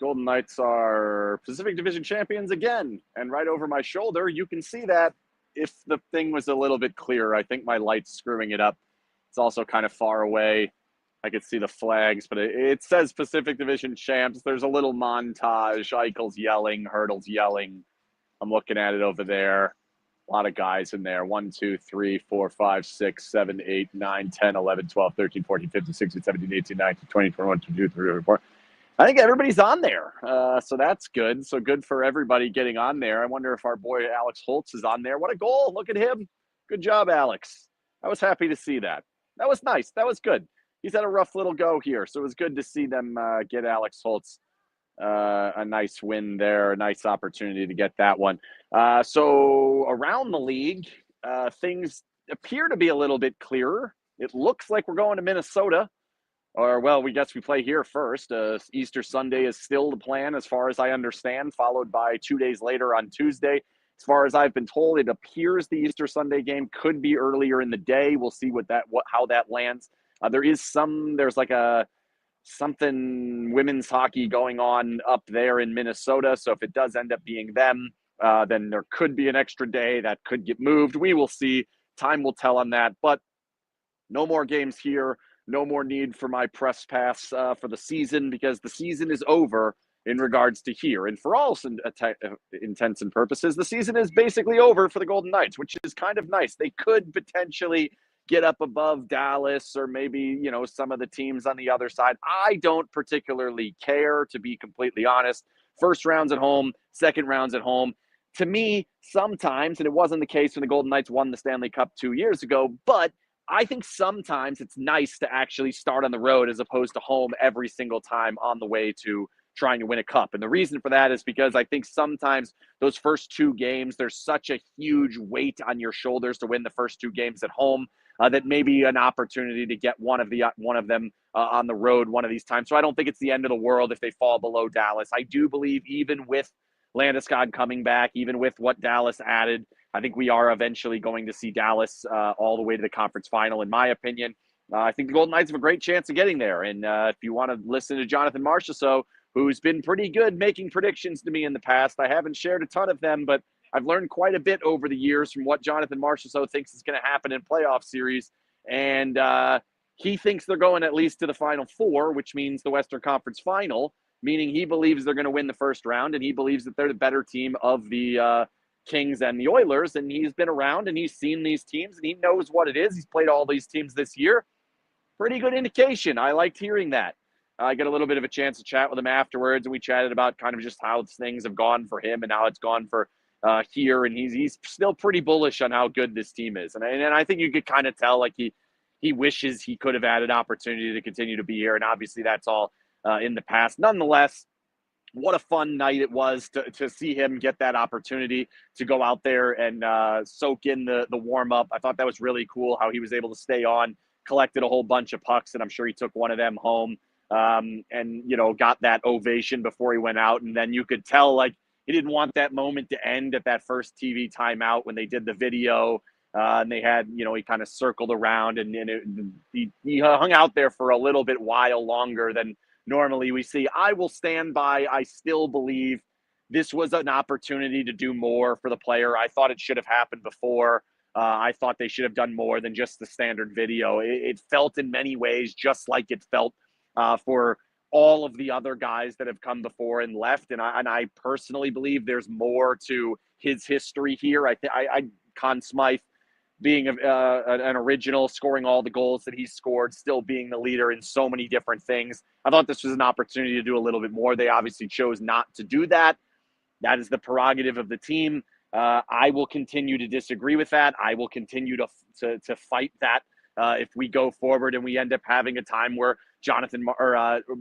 Golden Knights are Pacific Division champions again. And right over my shoulder, you can see that if the thing was a little bit clearer. I think my light's screwing it up. It's also kind of far away. I could see the flags, but it says Pacific Division champs. There's a little montage. Eichel's yelling, Hurdle's yelling. I'm looking at it over there. A lot of guys in there. 1, 2, 3, 4, 5, 6, 7, 8, 9, 10, 11, 12, 13, 14, 15, 16, 17, 18, 19, 20, 21, 22, 23, 24. I think everybody's on there. So that's good. So good for everybody getting on there. I wonder if our boy Alex Holtz is on there. What a goal. Look at him. Good job, Alex. I was happy to see that. That was nice. That was good. He's had a rough little go here. So it was good to see them get Alex Holtz a nice win there, a nice opportunity to get that one. So around the league, things appear to be a little bit clearer. It looks like we're going to Minnesota. Or, well, we guess we play here first. Easter Sunday is still the plan, as far as I understand, followed by 2 days later on Tuesday. As far as I've been told, it appears the Easter Sunday game could be earlier in the day. We'll see how that lands. There's like something women's hockey going on up there in Minnesota. So if it does end up being them, then there could be an extra day that could get moved. We will see. Time will tell on that. But no more games here. No more need for my press pass for the season, because the season is over in regards to here. And for all intents and purposes, the season is basically over for the Golden Knights, which is kind of nice. They could potentially get up above Dallas or maybe, some of the teams on the other side. I don't particularly care, to be completely honest. First round's at home, second round's at home. To me, sometimes, and it wasn't the case when the Golden Knights won the Stanley Cup 2 years ago, but I think sometimes it's nice to actually start on the road as opposed to home every single time on the way to trying to win a cup. And the reason for that is because I think sometimes those first 2 games, there's such a huge weight on your shoulders to win the first 2 games at home that maybe an opportunity to get one of them on the road one of these times. So I don't think it's the end of the world if they fall below Dallas. I do believe even with Landeskog coming back, even with what Dallas added, I think we are eventually going to see Dallas all the way to the conference final, in my opinion. I think the Golden Knights have a great chance of getting there. And if you want to listen to Jonathan Marchessault, who's been pretty good making predictions to me in the past, I haven't shared a ton of them, but I've learned quite a bit over the years from what Jonathan Marchessault thinks is going to happen in playoff series. And he thinks they're going at least to the Final Four, which means the Western Conference Final, meaning he believes they're going to win the first round, and he believes that they're the better team of the Kings and the Oilers. And he's been around and he's seen these teams and he knows what it is. He's played all these teams this year. Pretty good indication. I liked hearing that. I got a little bit of a chance to chat with him afterwards, and we chatted about kind of just how things have gone for him and how it's gone for here. And he's still pretty bullish on how good this team is. And I think you could kind of tell like he wishes he could have had an opportunity to continue to be here. And obviously that's all in the past. Nonetheless, what a fun night it was to see him get that opportunity to go out there and soak in the warm-up. I thought that was really cool how he was able to stay on, collected a whole bunch of pucks, and I'm sure he took one of them home and, got that ovation before he went out. And then you could tell, like, he didn't want that moment to end at that first TV timeout when they did the video. And they had, he kind of circled around and he hung out there for a little bit while longer than normally we see. I will stand by. I still believe this was an opportunity to do more for the player. I thought it should have happened before. I thought they should have done more than just the standard video. It felt in many ways just like it felt for all of the other guys that have come before and left. And I personally believe there's more to his history here. I Conn Smythe being an original, scoring all the goals that he's scored, still being the leader in so many different things. I thought this was an opportunity to do a little bit more. They obviously chose not to do that. That is the prerogative of the team. I will continue to disagree with that. I will continue to fight that if we go forward and we end up having a time where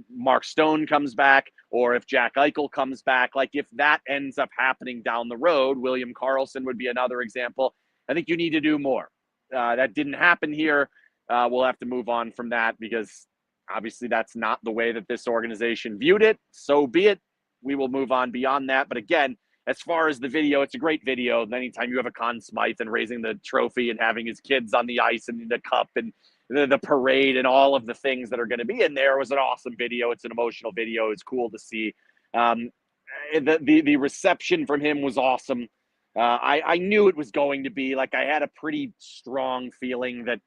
Mark Stone comes back, or if Jack Eichel comes back. Like, if that ends up happening down the road, William Karlsson would be another example. I think you need to do more. That didn't happen here. We'll have to move on from that because obviously that's not the way that this organization viewed it. So be it. We will move on beyond that. But again, as far as the video, it's a great video. And anytime you have a Conn Smythe and raising the trophy and having his kids on the ice and the cup and the parade and all of the things that are going to be in there, was an awesome video. It's an emotional video. It's cool to see. Um, the reception from him was awesome. I knew it was going to be like I had a pretty strong feeling that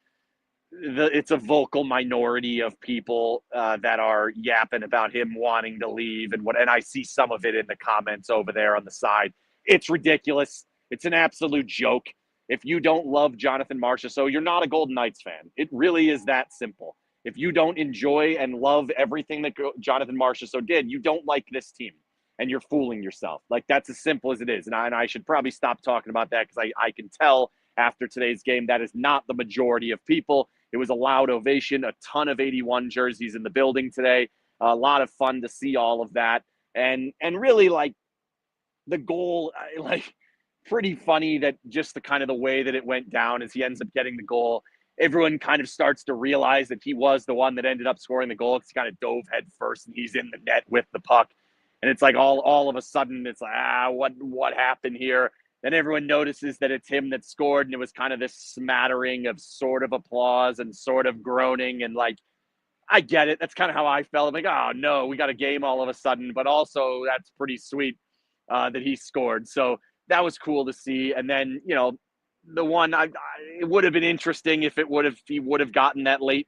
it's a vocal minority of people that are yapping about him wanting to leave and I see some of it in the comments over there on the side. It's ridiculous. It's an absolute joke. If you don't love Jonathan Marchessault, you're not a Golden Knights fan. It really is that simple. If you don't enjoy and love everything that Jonathan Marchessault did, you don't like this team and you're fooling yourself. Like, that's as simple as it is. And I should probably stop talking about that because I can tell after today's game that is not the majority of people. It was a loud ovation, a ton of 81 jerseys in the building today. A lot of fun to see all of that. And really, like, the goal, like, pretty funny that just the kind of the way that it went down as he ends up getting the goal. Everyone kind of starts to realize that he was the one that ended up scoring the goal because he kind of dove head first and he's in the net with the puck. And it's like all of a sudden it's like, what happened here? Then everyone notices that it's him that scored, and it was kind of this smattering of sort of applause and sort of groaning. And, like, I get it. That's kind of how I felt. I'm like, oh, no, we got a game all of a sudden. But also that's pretty sweet that he scored. So that was cool to see. And then, the one, it would have been interesting if he would have gotten that late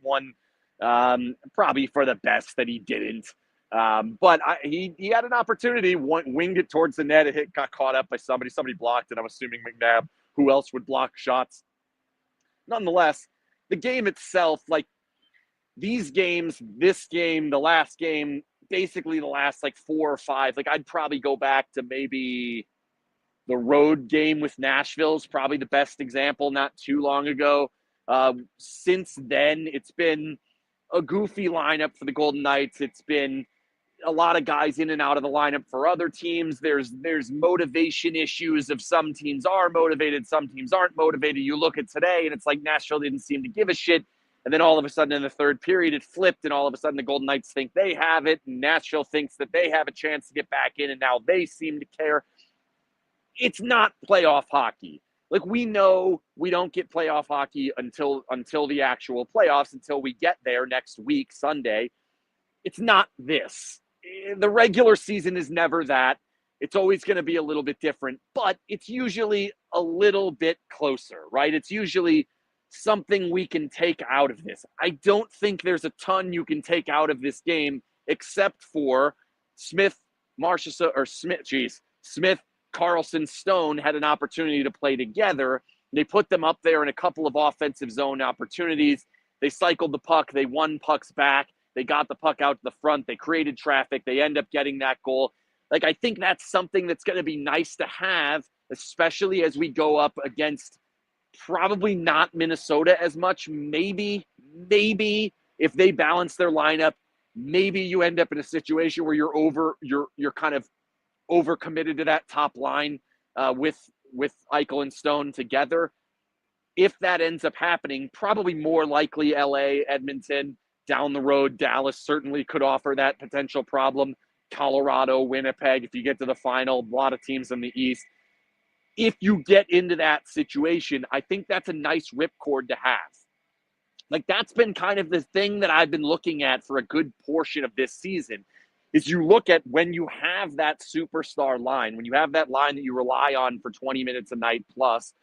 one. Probably for the best that he didn't. But he had an opportunity, winged it towards the net. It got caught up by somebody. Somebody blocked it. I'm assuming McNabb. Who else would block shots? Nonetheless, the game itself, like these games, this game, the last game, basically the last like 4 or 5, like I'd probably go back to maybe the road game with Nashville is probably the best example not too long ago. Since then, it's been a goofy lineup for the Golden Knights. It's been a lot of guys in and out of the lineup for other teams. There's motivation issues of some teams are motivated, some teams aren't motivated. You look at today and it's like Nashville didn't seem to give a shit. And then all of a sudden in the third period, it flipped and all of a sudden the Golden Knights think they have it and Nashville thinks that they have a chance to get back in and now they seem to care. It's not playoff hockey. Like, we know we don't get playoff hockey until the actual playoffs, until we get there next week, Sunday. It's not this. The regular season is never that. It's always going to be a little bit different, but it's usually a little bit closer, right? It's usually something we can take out of this. I don't think there's a ton you can take out of this game except for Smith, Carlson, Stone had an opportunity to play together. They put them up there in a couple of offensive zone opportunities. They cycled the puck. They won pucks back. They got the puck out to the front. They created traffic. They end up getting that goal. Like, I think that's something that's going to be nice to have, especially as we go up against probably not Minnesota as much. Maybe if they balance their lineup, maybe you end up in a situation where you're kind of overcommitted to that top line with Eichel and Stone together. If that ends up happening, probably more likely LA, Edmonton, down the road, Dallas certainly could offer that potential problem. Colorado, Winnipeg, if you get to the final, a lot of teams in the East. If you get into that situation, I think that's a nice ripcord to have. Like, that's been kind of the thing that I've been looking at for a good portion of this season, is you look at when you have that superstar line, when you have that line that you rely on for 20 minutes a night plus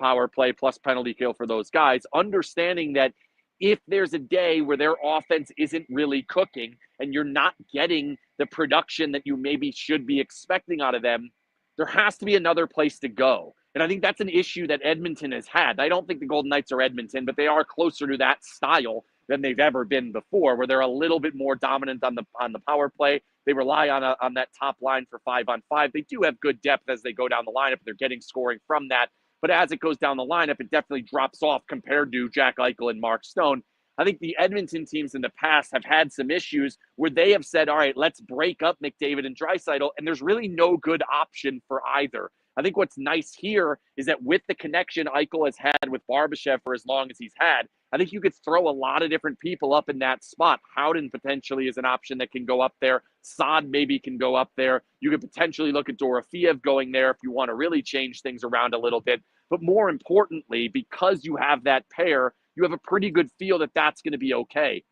power play, plus penalty kill for those guys, understanding that if there's a day where their offense isn't really cooking and you're not getting the production that you maybe should be expecting out of them, there has to be another place to go. And I think that's an issue that Edmonton has had. I don't think the Golden Knights are Edmonton, but they are closer to that style than they've ever been before, where they're a little bit more dominant on the power play. They rely on that top line for 5-on-5. They do have good depth as they go down the lineup. They're getting scoring from that. But as it goes down the lineup, it definitely drops off compared to Jack Eichel and Mark Stone. I think the Edmonton teams in the past have had some issues where they have said, all right, let's break up McDavid and Draisaitl, and there's really no good option for either. I think what's nice here is that with the connection Eichel has had with Barbashev for as long as he's had, I think you could throw a lot of different people up in that spot. Howden potentially is an option that can go up there. Saad maybe can go up there. You could potentially look at Dorofeev going there if you want to really change things around a little bit. But more importantly, because you have that pair, you have a pretty good feel that that's going to be okay.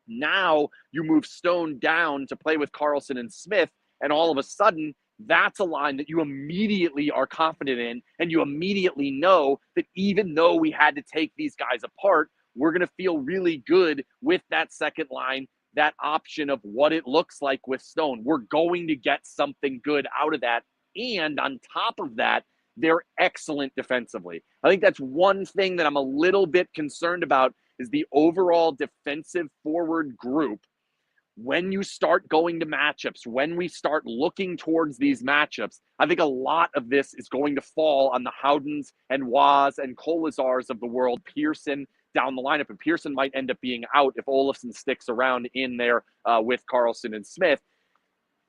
Now you move Stone down to play with Carlson and Smith, and all of a sudden, that's a line that you immediately are confident in, and you immediately know that even though we had to take these guys apart, we're going to feel really good with that second line, that option of what it looks like with Stone. We're going to get something good out of that. And on top of that, they're excellent defensively. I think that's one thing that I'm a little bit concerned about is the overall defensive forward group. When you start going to matchups, when we start looking towards these matchups, I think a lot of this is going to fall on the Howdens and Waz and Kolazars of the world, Pearson down the lineup. And Pearson might end up being out if Olofsson sticks around in there with Carlson and Smith.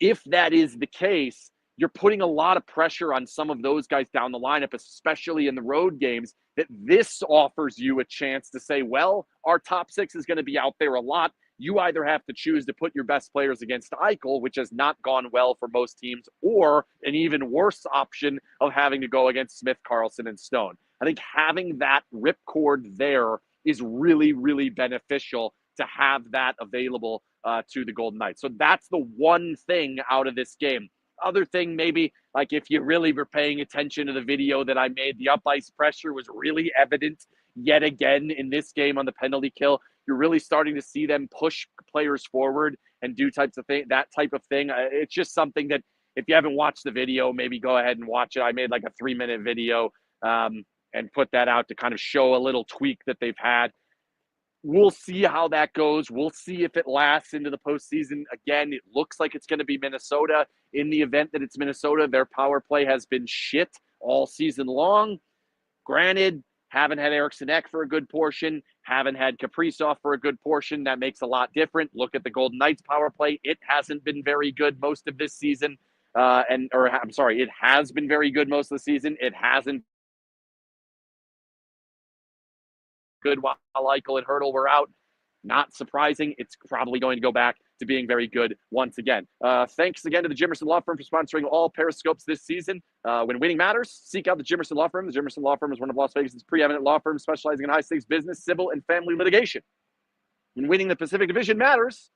If that is the case, you're putting a lot of pressure on some of those guys down the lineup, especially in the road games, that this offers you a chance to say, well, our top six is going to be out there a lot. You either have to choose to put your best players against Eichel, which has not gone well for most teams, or an even worse option of having to go against Smith, Carlson, and Stone. I think having that ripcord there is really, really beneficial to have that available to the Golden Knights. So that's the one thing out of this game. Other thing, maybe, like if you really were paying attention to the video that I made, the up ice pressure was really evident yet again in this game on the penalty kill. You're really starting to see them push players forward and do that type of thing. It's just something that if you haven't watched the video, maybe go ahead and watch it. I made like a 3-minute video and put that out to kind of show a little tweak that they've had. We'll see how that goes. We'll see if it lasts into the postseason. Again, it looks like it's going to be Minnesota. In the event that it's Minnesota, their power play has been shit all season long. Granted, haven't had Eriksson Ek for a good portion. Haven't had Kaprizov for a good portion. That makes a lot different. Look at the Golden Knights power play. It hasn't been very good most of this season. It has been very good most of the season. It hasn't good while Eichel and Hurdle were out. Not surprising. It's probably going to go back to being very good once again. Thanks again to the Jimmerson Law Firm for sponsoring all Periscopes this season. When winning matters, seek out the Jimmerson Law Firm. The Jimmerson Law Firm is one of Las Vegas' preeminent law firms specializing in high-stakes business, civil, and family litigation. When winning the Pacific Division matters,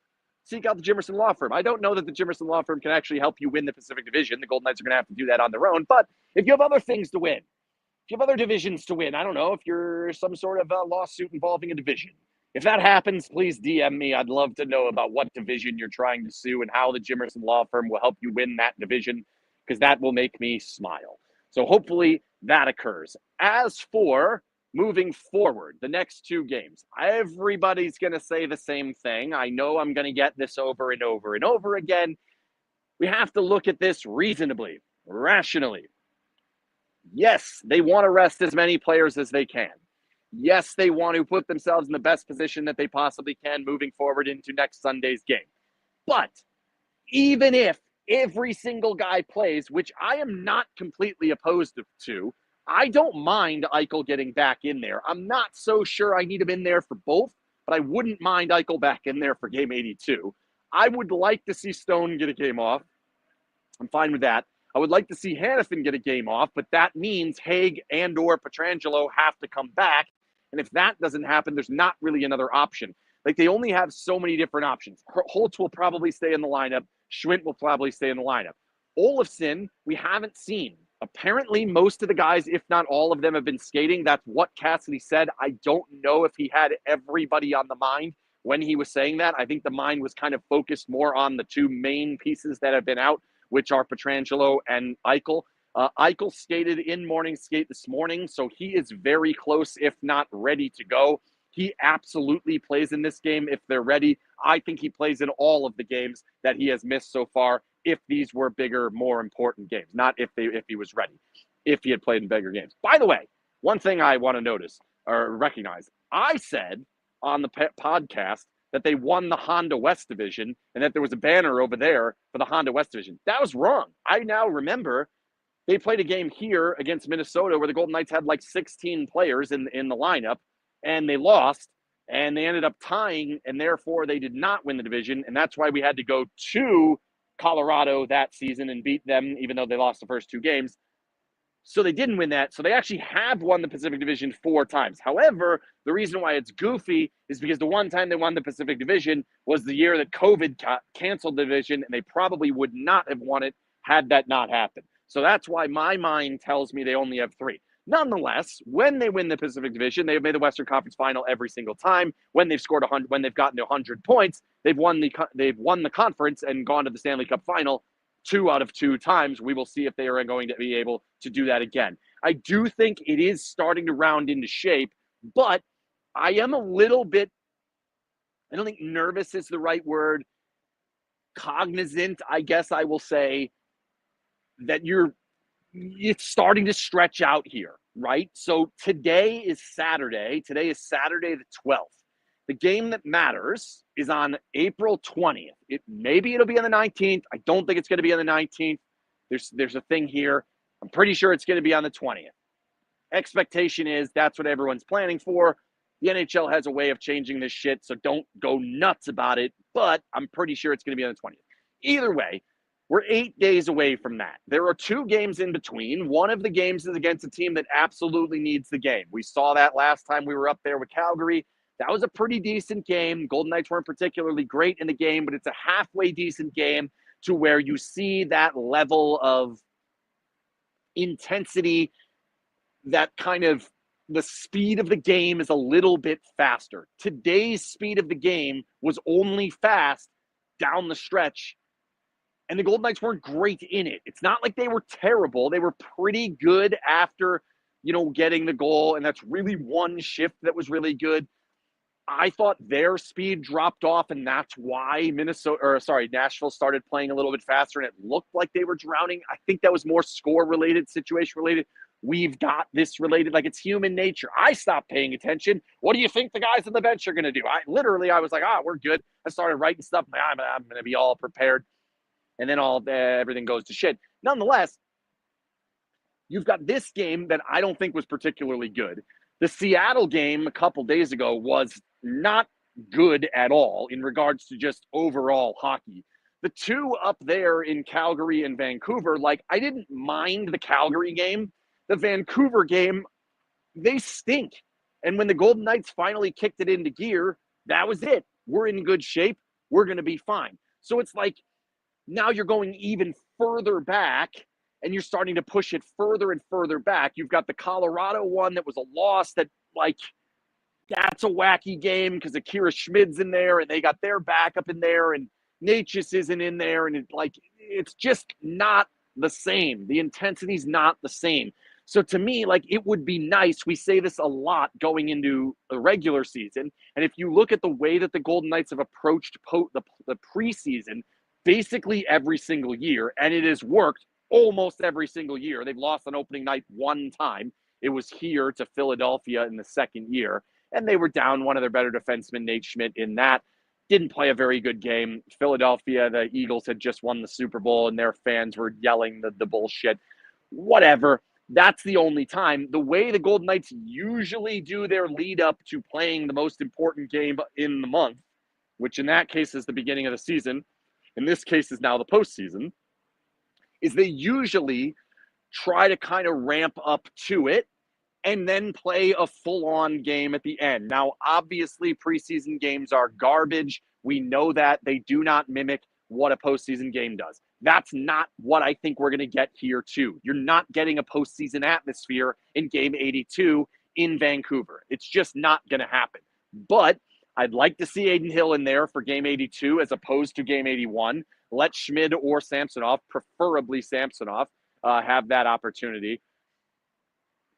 seek out the Jimmerson Law Firm. I don't know that the Jimmerson Law Firm can actually help you win the Pacific Division. The Golden Knights are going to have to do that on their own. But if you have other things to win, if you have other divisions to win, I don't know, if you're some sort of lawsuit involving a division, if that happens, please DM me. I'd love to know about what division you're trying to sue and how the Jimmerson Law Firm will help you win that division, because that will make me smile. So hopefully that occurs. As for moving forward, the next two games, everybody's going to say the same thing. I know I'm going to get this over and over and over again. We have to look at this reasonably, rationally. Yes, they want to rest as many players as they can. Yes, they want to put themselves in the best position that they possibly can moving forward into next Sunday's game. But even if every single guy plays, which I am not completely opposed to, I don't mind Eichel getting back in there. I'm not so sure I need him in there for both, but I wouldn't mind Eichel back in there for game 82. I would like to see Stone get a game off. I'm fine with that. I would like to see Hannafin get a game off, but that means Haig and or Pietrangelo have to come back. And if that doesn't happen, there's not really another option. Like, they only have so many different options. Holtz will probably stay in the lineup. Schwindt will probably stay in the lineup. Olofsson, we haven't seen. Apparently, most of the guys, if not all of them, have been skating. That's what Cassidy said. I don't know if he had everybody on the mind when he was saying that. I think the mind was kind of focused more on the two main pieces that have been out, which are Pietrangelo and Eichel. Eichel skated in morning skate this morning, so he is very close, if not ready to go. He absolutely plays in this game if they're ready. I think he plays in all of the games that he has missed so far, if these were bigger, more important games, not if he was ready, if he had played in bigger games. By the way, one thing I want to notice or recognize, I said on the podcast that they won the Honda West Division and that there was a banner over there for the Honda West Division. That was wrong. I now remember they played a game here against Minnesota where the Golden Knights had like 16 players in the lineup, and they lost, and they ended up tying, and therefore they did not win the division, and that's why we had to go to Colorado that season and beat them, even though they lost the first two games. So they didn't win that. So they actually have won the Pacific Division 4 times. However, the reason why it's goofy is because the one time they won the Pacific Division was the year that COVID canceled the division, and they probably would not have won it had that not happened. So that's why my mind tells me they only have 3. Nonetheless, when they win the Pacific Division, they've made the Western Conference Final every single time. When they've scored 100, when they've gotten to 100 points, they've won the conference and gone to the Stanley Cup Final 2 out of 2 times. We will see if they are going to be able to do that again. I do think it is starting to round into shape, but I am a little bit, I don't think nervous is the right word, cognizant, I guess I will say, that it's starting to stretch out here, right? So today is Saturday. Today is Saturday the 12th. The game that matters is on April 20th. Maybe it'll be on the 19th. I don't think it's going to be on the 19th. There's a thing here. I'm pretty sure it's going to be on the 20th. Expectation is that's what everyone's planning for. The NHL has a way of changing this shit, so don't go nuts about it, but I'm pretty sure it's going to be on the 20th. Either way, we're 8 days away from that. There are 2 games in between. One of the games is against a team that absolutely needs the game. We saw that last time we were up there with Calgary. That was a pretty decent game. Golden Knights weren't particularly great in the game, but it's a halfway decent game to where you see that level of intensity, that kind of the speed of the game is a little bit faster. Today's speed of the game was only fast down the stretch, and the Golden Knights weren't great in it. It's not like they were terrible. They were pretty good after, getting the goal, and that's really one shift that was really good. I thought their speed dropped off, and that's why Nashville started playing a little bit faster, and it looked like they were drowning. I think that was more score-related, situation-related. We've got this related, like it's human nature. I stopped paying attention. What do you think the guys on the bench are going to do? I was like, we're good. I started writing stuff. I'm going to be all prepared. And then everything goes to shit. Nonetheless, you've got this game that I don't think was particularly good. The Seattle game a couple days ago was not good at all in regards to just overall hockey. The 2 up there in Calgary and Vancouver, I didn't mind the Calgary game. The Vancouver game, they stink. And when the Golden Knights finally kicked it into gear, that was it. We're in good shape. We're going to be fine. So it's like now you're going even further back, and you're starting to push it further and further back. You've got the Colorado one that was a loss that, that's a wacky game because Akira Schmid's in there, and they got their backup in there, and Natchez isn't in there, and it's just not the same. The intensity's not the same. So to me, it would be nice. We say this a lot going into the regular season, and if you look at the way that the Golden Knights have approached the preseason, basically every single year, and it has worked almost every single year. They've lost on opening night 1 time. It was here to Philadelphia in the second year, and they were down one of their better defensemen, Nate Schmidt, in that. Didn't play a very good game. Philadelphia, the Eagles had just won the Super Bowl, and their fans were yelling the bullshit. Whatever. That's the only time. The way the Golden Knights usually do their lead up to playing the most important game in the month, which in that case is the beginning of the season, in this case is now the postseason, is they usually try to kind of ramp up to it and then play a full-on game at the end. Now, obviously, preseason games are garbage. We know that. They do not mimic what a postseason game does. That's not what I think we're going to get here, too. You're not getting a postseason atmosphere in Game 82 in Vancouver. It's just not going to happen. But I'd like to see Adin Hill in there for Game 82 as opposed to Game 81. Let Schmid or Samsonov, preferably Samsonov, have that opportunity.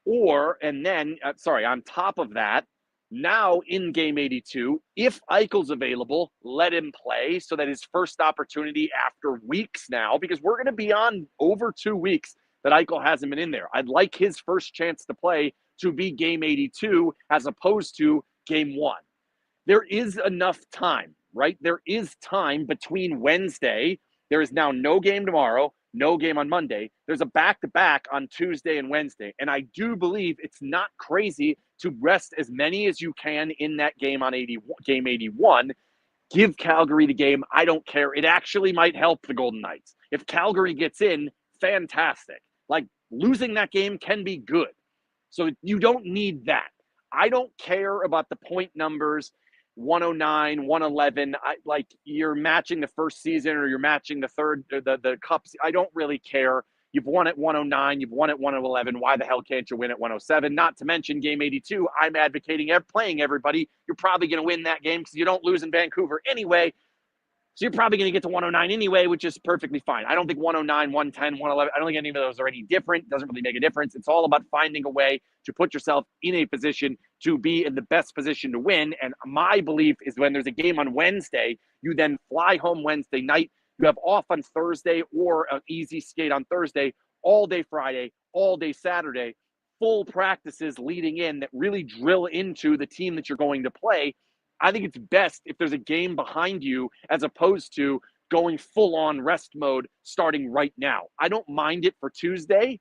On top of that, now in Game 82, if Eichel's available, let him play so that his first opportunity after weeks now, because we're going to be on over 2 weeks that Eichel hasn't been in there. I'd like his first chance to play to be Game 82 as opposed to Game 1. There is enough time, right? There is time between Wednesday. There is now no game tomorrow, no game on Monday. There's a back-to-back on Tuesday and Wednesday. And I do believe it's not crazy to rest as many as you can in that game on Game 81. Give Calgary the game. I don't care. It actually might help the Golden Knights. If Calgary gets in, fantastic. losing that game can be good. So you don't need that. I don't care about the point numbers, 109, 111. Like you're matching the first season or you're matching the third, the cups. I don't really care. You've won at 109. You've won at 111. Why the hell can't you win at 107? Not to mention game 82. I'm advocating playing everybody. You're probably going to win that game because you don't lose in Vancouver anyway. So you're probably going to get to 109 anyway, which is perfectly fine. I don't think 109, 110, 111, I don't think any of those are any different. It doesn't really make a difference. It's all about finding a way to put yourself in a position to be in the best position to win. And my belief is when there's a game on Wednesday, you then fly home Wednesday night. You have off on Thursday or an easy skate on Thursday, all day Friday, all day Saturday, full practices leading in that really drill into the team that you're going to play. I think it's best if there's a game behind you as opposed to going full on rest mode starting right now. I don't mind it for Tuesday.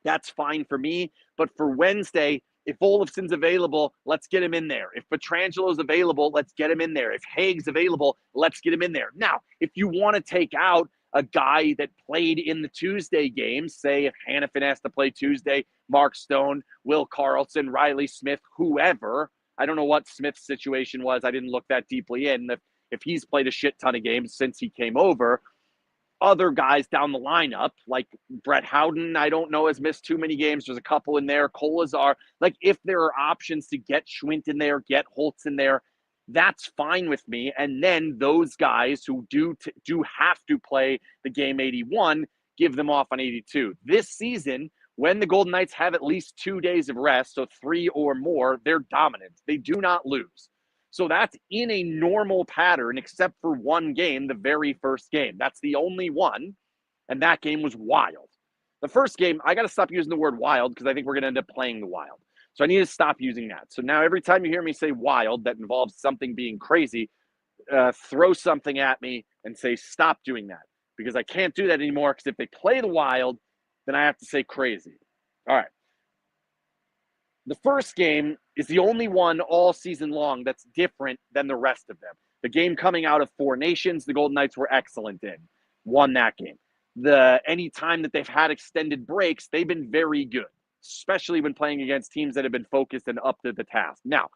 That's fine for me. But for Wednesday, if Olofsson's available, let's get him in there. If Petrangelo's available, let's get him in there. If Haig's available, let's get him in there. Now, if you want to take out a guy that played in the Tuesday games, say if Hannafin has to play Tuesday, Mark Stone, Will Carlson, Riley Smith, whoever, I don't know what Smith's situation was. I didn't look that deeply in. If he's played a shit ton of games since he came over, other guys down the lineup, like Brett Howden, I don't know, has missed too many games. There's a couple in there. Kolazar. Like, if there are options to get Schwint in there, get Holtz in there, that's fine with me. And then those guys who do have to play the game 81, give them off on 82. This season, when the Golden Knights have at least 2 days of rest, so 3 or more, they're dominant. They do not lose. So that's in a normal pattern, except for one game, the very first game. That's the only one, and that game was wild. The first game, I got to stop using the word wild because I think we're going to end up playing the wild. So I need to stop using that. So now every time you hear me say wild that involves something being crazy, throw something at me and say stop doing that, because I can't do that anymore, because if they play the wild, then I have to say crazy. All right. The first game is the only one all season long that's different than the rest of them. The game coming out of Four Nations, the Golden Knights were excellent in. Won that game. Any time that they've had extended breaks, they've been very good, especially when playing against teams that have been focused and up to the task. Now,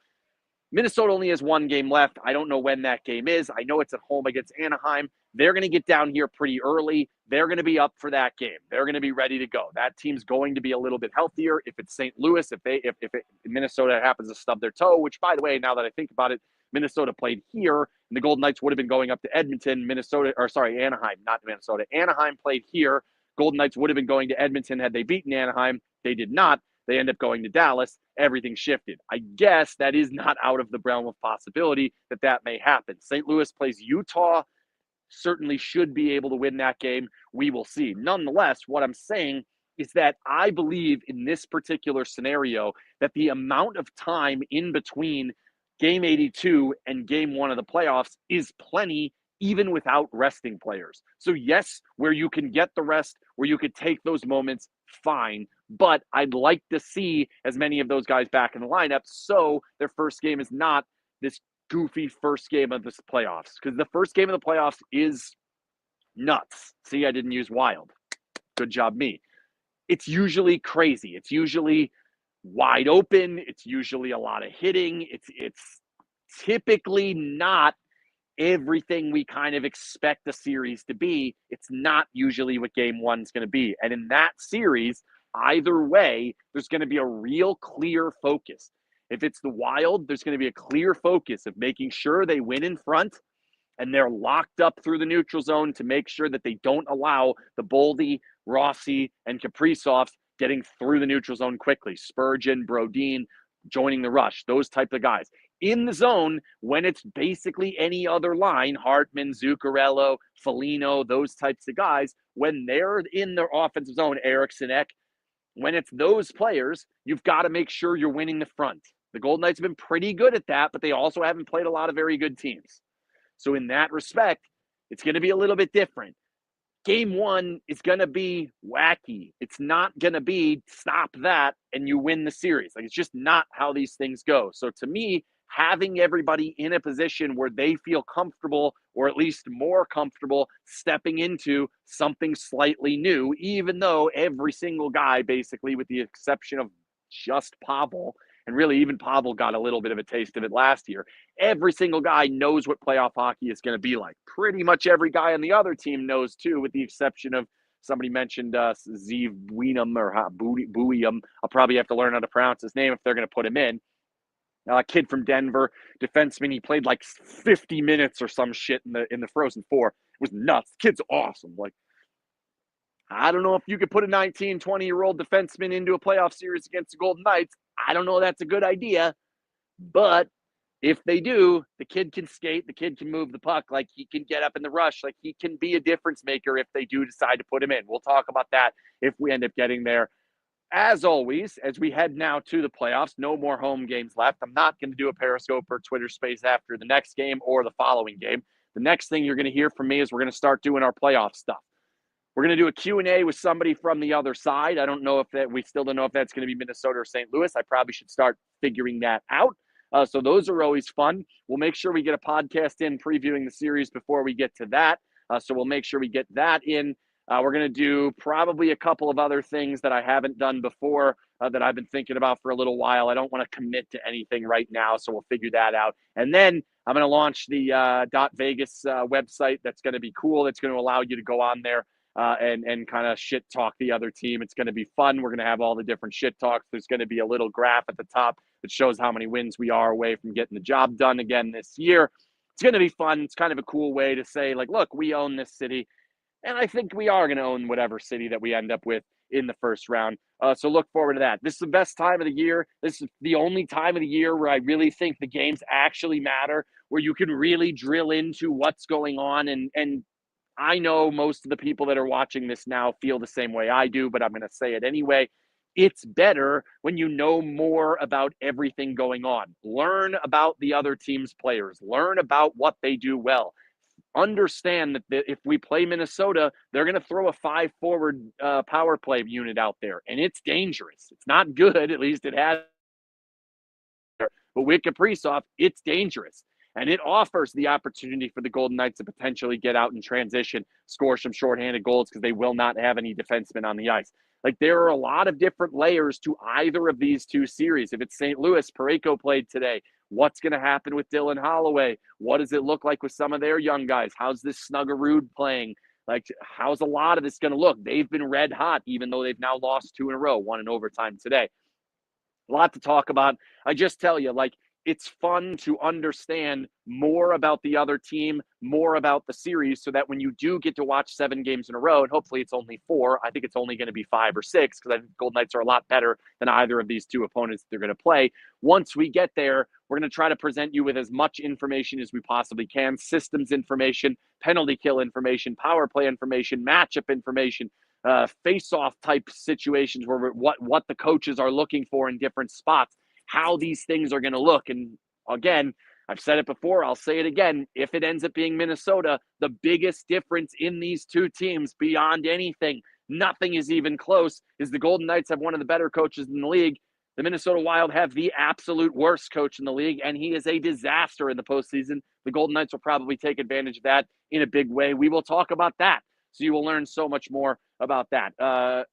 Minnesota only has one game left. I don't know when that game is. I know it's at home against Anaheim. They're going to get down here pretty early. They're going to be up for that game. They're going to be ready to go. That team's going to be a little bit healthier. If it's St. Louis, if Minnesota happens to stub their toe, which, by the way, now that I think about it, Minnesota played here, and the Golden Knights would have been going up to Edmonton. Anaheim, not Minnesota. Anaheim played here. Golden Knights would have been going to Edmonton had they beaten Anaheim. They did not. They end up going to Dallas. Everything shifted. I guess that is not out of the realm of possibility that may happen. St. Louis plays Utah. Certainly should be able to win that game. We will see. Nonetheless, what I'm saying is that I believe in this particular scenario that the amount of time in between game 82 and game 1 of the playoffs is plenty, even without resting players. So yes, where you can get the rest, where you could take those moments, fine. But I'd like to see as many of those guys back in the lineup so their first game is not this goofy first game of this playoffs, because the first game of the playoffs is nuts. See, I didn't use wild. Good job, me. It's usually crazy. It's usually wide open. It's usually a lot of hitting. It's typically not everything we kind of expect the series to be. It's not usually what game 1's going to be. And in that series, either way, there's going to be a real clear focus. If it's the Wild, there's going to be a clear focus of making sure they win in front and they're locked up through the neutral zone to make sure that they don't allow the Boldy, Rossi, and Kaprizovs getting through the neutral zone quickly. Spurgeon, Brodin, joining the rush, those type of guys. In the zone, when it's basically any other line, Hartman, Zuccarello, Foligno, those types of guys, when they're in their offensive zone, Eriksson Ek, when it's those players, you've got to make sure you're winning the front. The Golden Knights have been pretty good at that, but they also haven't played a lot of very good teams. So in that respect, it's going to be a little bit different. Game 1 is going to be wacky. It's not going to be stop that and you win the series. Like, it's just not how these things go. So to me, having everybody in a position where they feel comfortable, or at least more comfortable, stepping into something slightly new, even though every single guy, basically, with the exception of just Pavel, and really even Pavel got a little bit of a taste of it last year, every single guy knows what playoff hockey is going to be like. Pretty much every guy on the other team knows too, with the exception of somebody mentioned Zeev Weenum or Buium. I'll probably have to learn how to pronounce his name if they're going to put him in. A kid from Denver, defenseman. He played like 50 minutes or some shit in the Frozen Four. It was nuts. The kid's awesome. Like, I don't know if you could put a 19, 20-year-old defenseman into a playoff series against the Golden Knights. I don't know that's a good idea. But if they do, the kid can skate. The kid can move the puck. Like, he can get up in the rush. Like, he can be a difference maker if they do decide to put him in. We'll talk about that if we end up getting there. As always, as we head now to the playoffs, no more home games left. I'm not going to do a Periscope or Twitter space after the next game or the following game. The next thing you're going to hear from me is we're going to start doing our playoff stuff. We're going to do a Q&A with somebody from the other side. I don't know if that, we still don't know if that's going to be Minnesota or St. Louis. I probably should start figuring that out. So those are always fun. We'll make sure we get a podcast in previewing the series before we get to that. So we'll make sure we get that in. We're going to do probably a couple of other things that I haven't done before that I've been thinking about for a little while. I don't want to commit to anything right now, so we'll figure that out. And then I'm going to launch the .vegas website. That's going to be cool. That's going to allow you to go on there and kind of shit talk the other team. It's going to be fun. We're going to have all the different shit talks. There's going to be a little graph at the top that shows how many wins we are away from getting the job done again this year. It's going to be fun. It's kind of a cool way to say, like, look, we own this city. And I think we are going to own whatever city that we end up with in the first round. So look forward to that. This is the best time of the year. This is the only time of the year where I really think the games actually matter, where you can really drill into what's going on. And I know most of the people that are watching this now feel the same way I do, but I'm going to say it anyway. It's better when you know more about everything going on. Learn about the other team's players. Learn about what they do well. Understand that if we play Minnesota, they're going to throw a 5-forward power play unit out there, and it's dangerous. It's not good, at least it has. But with Kaprizov, it's dangerous. And it offers the opportunity for the Golden Knights to potentially get out in transition, score some shorthanded goals because they will not have any defensemen on the ice. Like, there are a lot of different layers to either of these two series. If it's St. Louis, Parayko played today. What's going to happen with Dylan Holloway? What does it look like with some of their young guys? How's this Snuggerud playing? Like, how's a lot of this going to look? They've been red hot, even though they've now lost 2 in a row, 1 in overtime today. A lot to talk about. I just tell you, like, it's fun to understand more about the other team, more about the series, so that when you do get to watch 7 games in a row, and hopefully it's only 4, I think it's only going to be 5 or 6, because I think the Golden Knights are a lot better than either of these two opponents they're going to play. Once we get there, we're going to try to present you with as much information as we possibly can, systems information, penalty kill information, power play information, matchup information, face-off type situations where what the coaches are looking for in different spots, how these things are going to look. And again, I've said it before, I'll say it again. If it ends up being Minnesota, the biggest difference in these two teams beyond anything, nothing is even close, is the Golden Knights have one of the better coaches in the league. The Minnesota Wild have the absolute worst coach in the league, and he is a disaster in the postseason. The Golden Knights will probably take advantage of that in a big way. We will talk about that. So you will learn so much more about that.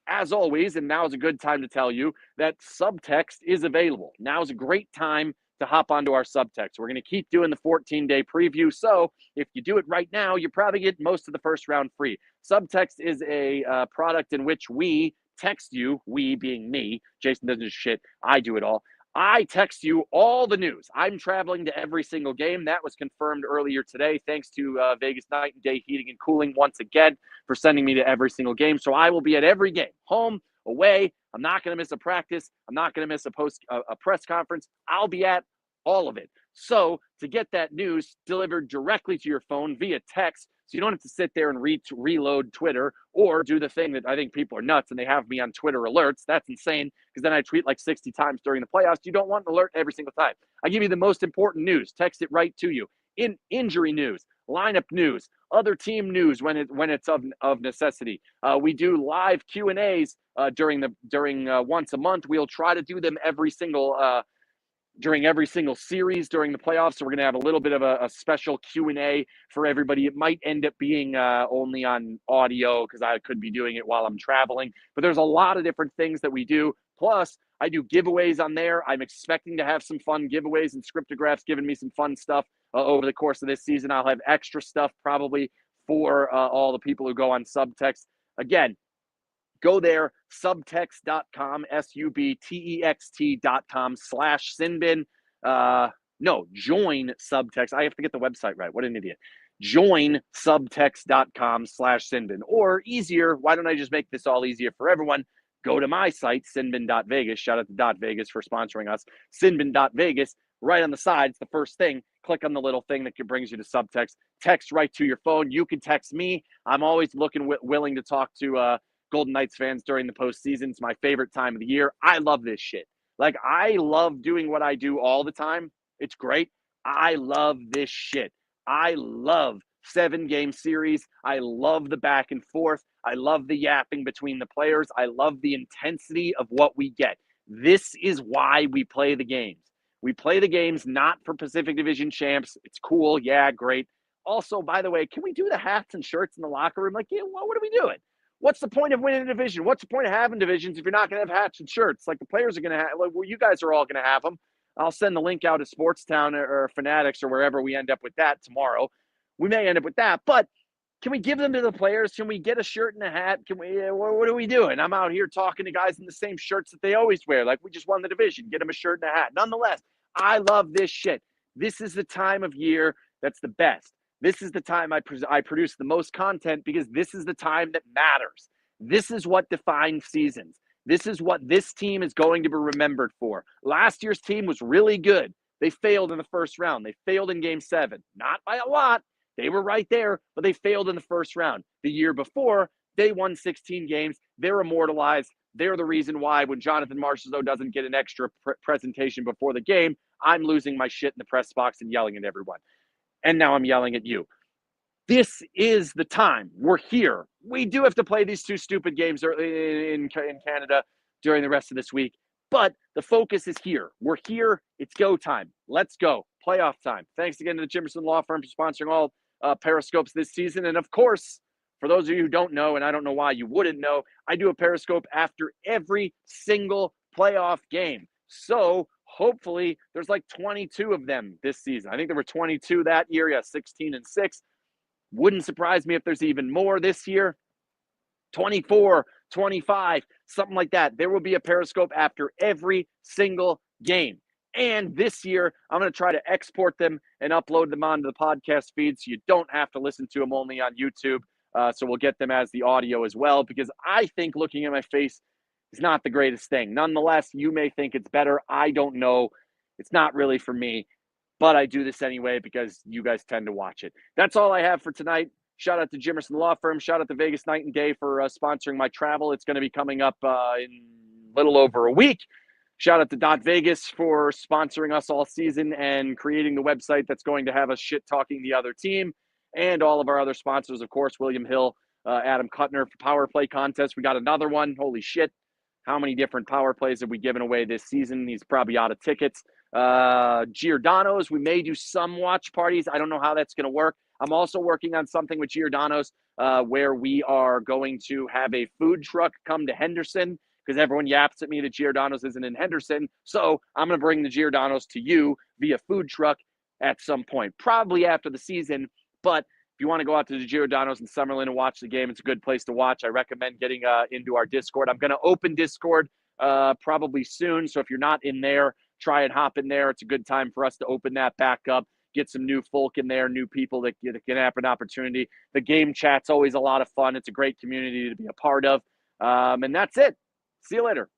As always, and now is a good time to tell you that subtext is available. Now is a great time to hop onto our subtext. We're going to keep doing the 14-day preview. So if you do it right now, you probably get most of the first round free. Subtext is a product in which we text you, we being me. Jason doesn't do shit. I do it all. I text you all the news. I'm traveling to every single game. That was confirmed earlier today. Thanks to Vegas Night and Day Heating and Cooling once again for sending me to every single game. So I will be at every game, home, away. I'm not going to miss a practice. I'm not going to miss a press conference. I'll be at all of it. So to get that news delivered directly to your phone via text, so you don't have to sit there and reload Twitter or do the thing that I think people are nuts and they have me on Twitter alerts. That's insane, because then I tweet like 60 times during the playoffs. You don't want an alert every single time. I give you the most important news, text it right to you. In injury news, lineup news, other team news when it's of necessity. We do live Q&As during once a month. We'll try to do them every single during every single series during the playoffs. So we're going to have a little bit of a special Q&A for everybody. It might end up being only on audio because I could be doing it while I'm traveling. But there's a lot of different things that we do. Plus, I do giveaways on there. I'm expecting to have some fun giveaways, and Scriptograph's giving me some fun stuff over the course of this season. I'll have extra stuff probably for all the people who go on Subtext. Again, go there, subtext.com, subtext.com/SinBin. Join Subtext. I have to get the website right. What an idiot. Join subtext.com/SinBin. Or easier, why don't I just make this all easier for everyone? Go to my site, SinBin.vegas. Shout out to .vegas for sponsoring us. SinBin.vegas. Right on the side, it's the first thing. Click on the little thing that brings you to Subtext. Text right to your phone. You can text me. I'm always willing to talk to Golden Knights fans during the postseason. It's my favorite time of the year. I love this shit. Like, I love doing what I do all the time. It's great. I love this shit. I love 7-game series. I love the back and forth. I love the yapping between the players. I love the intensity of what we get. This is why we play the games. We play the games not for Pacific Division champs. It's cool. Yeah, great. Also, by the way, can we do the hats and shirts in the locker room? Like, yeah, what are we doing? What's the point of winning a division? What's the point of having divisions if you're not going to have hats and shirts? Like, the players are going to have, like, well, you guys are all going to have them. I'll send the link out to Sportstown or Fanatics or wherever we end up with that tomorrow. We may end up with that, but can we give them to the players? Can we get a shirt and a hat? Can we? What are we doing? I'm out here talking to guys in the same shirts that they always wear. Like, we just won the division. Get them a shirt and a hat. Nonetheless, I love this shit. This is the time of year that's the best. This is the time I produce the most content because this is the time that matters. This is what defines seasons. This is what this team is going to be remembered for. Last year's team was really good. They failed in the first round. They failed in Game 7. Not by a lot. They were right there, but they failed in the first round. The year before, they won 16 games. They're immortalized. They're the reason why when Jonathan Marchessault doesn't get an extra presentation before the game, I'm losing my shit in the press box and yelling at everyone. And now I'm yelling at you. This is the time. We're here. We do have to play these 2 stupid games in Canada during the rest of this week, but the focus is here. We're here. It's go time. Let's go. Playoff time. Thanks again to the Jimmerson Law Firm for sponsoring all Periscopes this season. And of course, for those of you who don't know, and I don't know why you wouldn't know, I do a Periscope after every single playoff game. So hopefully there's like 22 of them this season. I think there were 22 that year. Yeah, 16-6. Wouldn't surprise me if there's even more this year. 24, 25, something like that. There will be a Periscope after every single game. And this year, I'm going to try to export them and upload them onto the podcast feed so you don't have to listen to them only on YouTube. So we'll get them as the audio as well, because I think looking at my face is not the greatest thing. Nonetheless, you may think it's better. I don't know. It's not really for me, but I do this anyway because you guys tend to watch it. That's all I have for tonight. Shout out to Jimmerson Law Firm. Shout out to Vegas Night and Day for sponsoring my travel. It's going to be coming up in a little over a week. Shout out to .vegas for sponsoring us all season and creating the website that's going to have us shit-talking the other team. And all of our other sponsors, of course, William Hill, Adam Kuttner for Power Play Contest. We got another one. Holy shit. How many different power plays have we given away this season? He's probably out of tickets. Giordano's, we may do some watch parties. I don't know how that's going to work. I'm also working on something with Giordano's where we are going to have a food truck come to Henderson because everyone yaps at me that Giordano's isn't in Henderson. So I'm going to bring the Giordano's to you via food truck at some point, probably after the season. But if you want to go out to the Giordano's in Summerlin and watch the game, it's a good place to watch. I recommend getting into our Discord. I'm going to open Discord probably soon. So if you're not in there, try and hop in there. It's a good time for us to open that back up, get some new folk in there, new people that can have an opportunity. The game chat's always a lot of fun. It's a great community to be a part of. And that's it. See you later.